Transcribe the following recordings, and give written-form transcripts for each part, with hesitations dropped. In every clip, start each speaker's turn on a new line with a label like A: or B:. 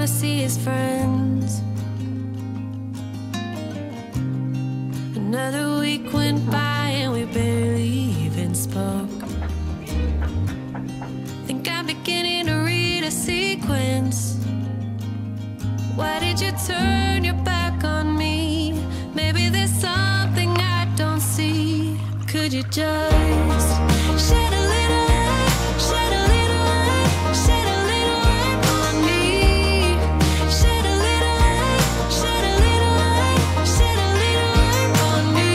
A: see his friends. Another week went by and we barely even spoke. Think I'm beginning to read a sequence. Why did you turn your back on me? Maybe there's something I don't see. Could you just shed a little light, shed a little light, shed a little light on me? Shed a little light, shed a little light, shed a little light on me.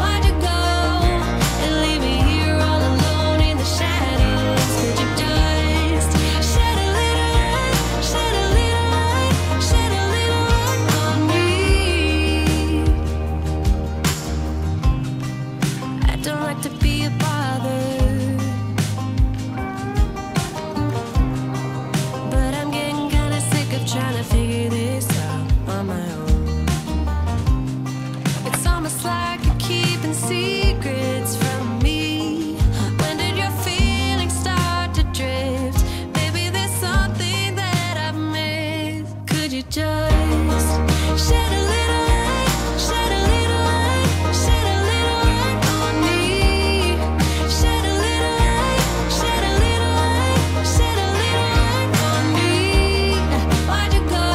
A: Why'd you go and leave me here all alone in the shadows? Could you just shed a little light, shed a little light, shed a little light on me? I don't like to be a bother, but I'm getting kinda sick of trying to figure this out on my own. It's almost like you're keeping secrets from me. When did your feelings start to drift? Maybe there's something that I've missed. Could you just shed a little light, shed a little light, shed a little light on me? Shed a little light, shed a little light, shed a little light on me. Why'd you go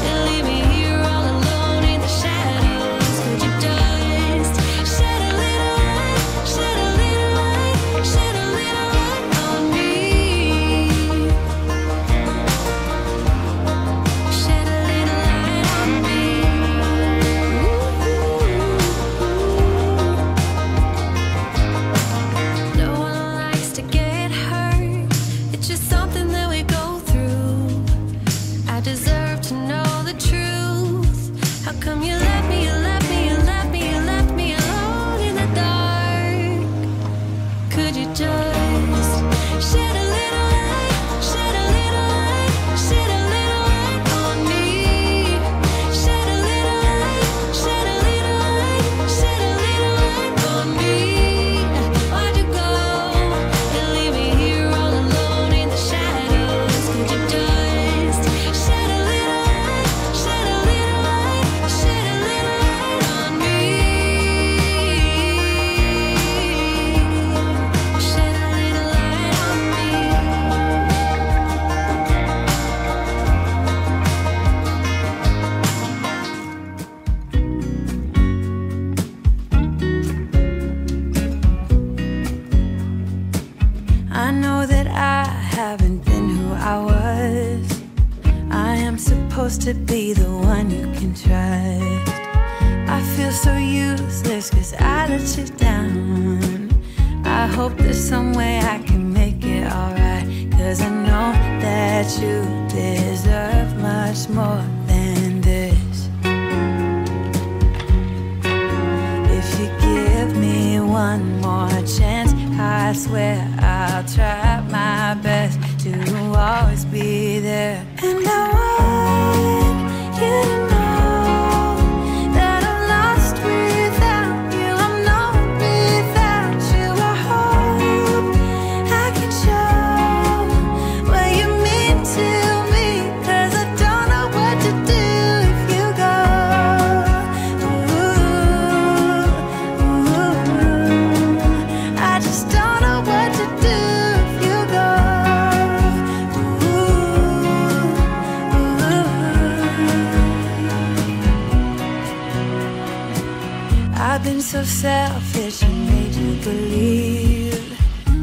A: and leave me here all alone in the shadows? Could you just shed a little light, shed a little light, shed a little light on me? Shed a little light on me. No one likes to get hurt. It's just something that we go through. I deserve to know the truth. How come you left me, you left me, you left me, you left me alone in the dark? Could you just shed a little light, shed a little light, shed a little light on me? Shed a little light, shed a little light, shed a little light on me. Why'd you go and leave me here all alone in the shadows? Could you just shed a little light, shed a little light, shed a little light on me? Shed a little light on me. I know that I haven't been who I was. I am supposed to be the one you can trust. I feel so useless 'cause I let you down. I hope there's some way I can make it alright, 'cause I know that you deserve much more than this. If you give me one more chance, I swear I'll try my best to always be there. And I want you to know that I'm lost without you. I'm not without you. I hope I can show what you mean to me, 'cause I don't know what to do if you go. I just don't know what to do if you go. I've been so selfish and made you believe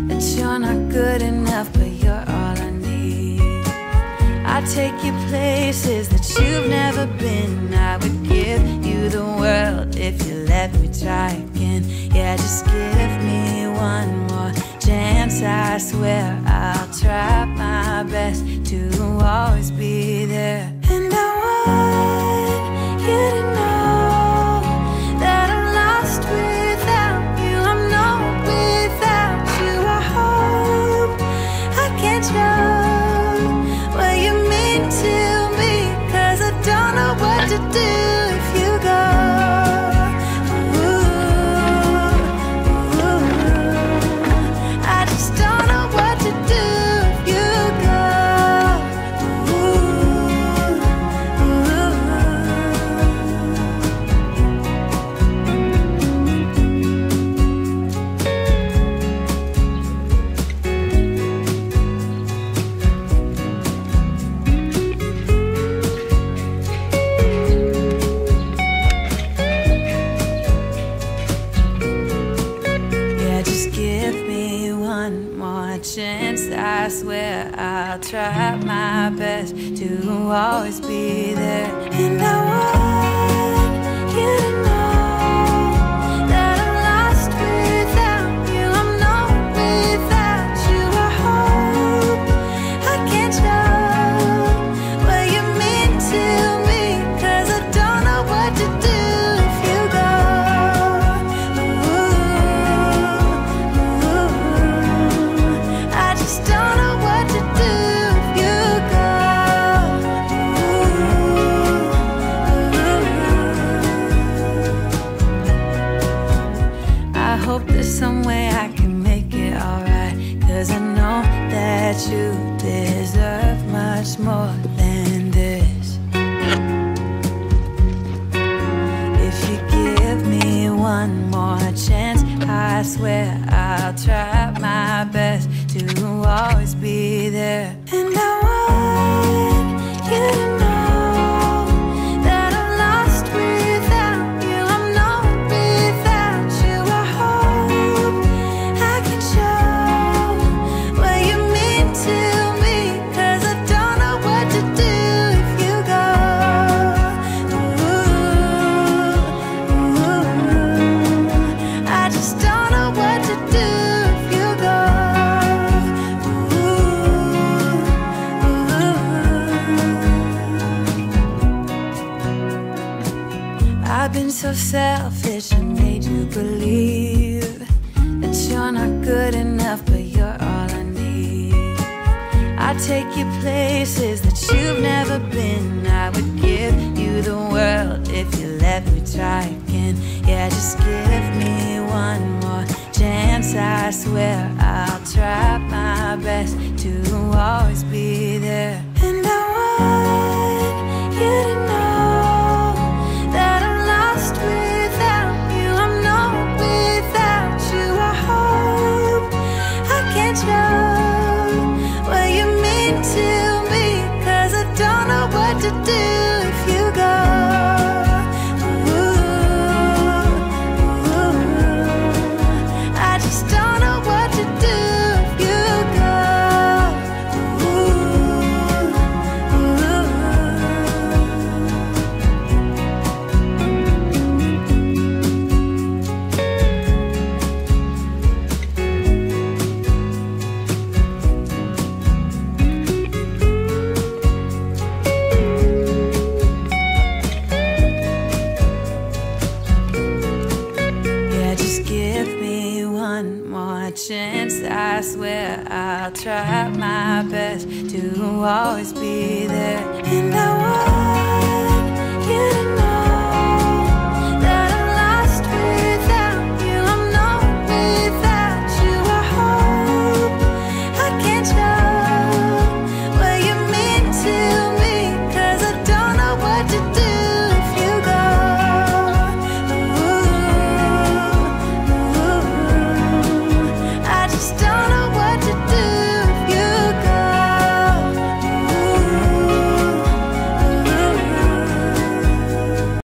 A: that you're not good enough, but you're all I need. I take you places that you've never been. I would give you the world if you let me try again. Yeah, just give me one more chance. I swear I'll try my best to always be there. And I want you to know that I'm lost without you. I'm not without you. I hope I can show what you mean to me, 'cause I don't know what to do if you go. I just don't know what to do if you go. to always be there. And I want you to know that I'm lost without you. I'm known without you. I hope I can show what you mean to me, 'cause I don't know what to do if you go. I just don't know what to do if you go. I hope there's some way I can make it alright, 'cause I know that you deserve much more than this. If you give me one more chance, I swear I'll try my best to always be there. And I want you to know that I'm lost without you. I'm known without you. I hope I can show what you mean to me, 'cause I don't know what to do if you go. I just don't know what to do if you go. I've been so selfish and made you believe that you're not good enough, but you're all I need. I take you places that you've never been. I would give you the world if you let me try again. Yeah, just give me one more chance. I swear I'll try my best to always be there. And I want you to know that I'm lost without you. I'm known without you. I hope I can show what you mean to me, 'cause I don't know what to do if you go. I just don't know what to do if you go. Yeah, just give me one more chance. I swear I'll try my best to always be there.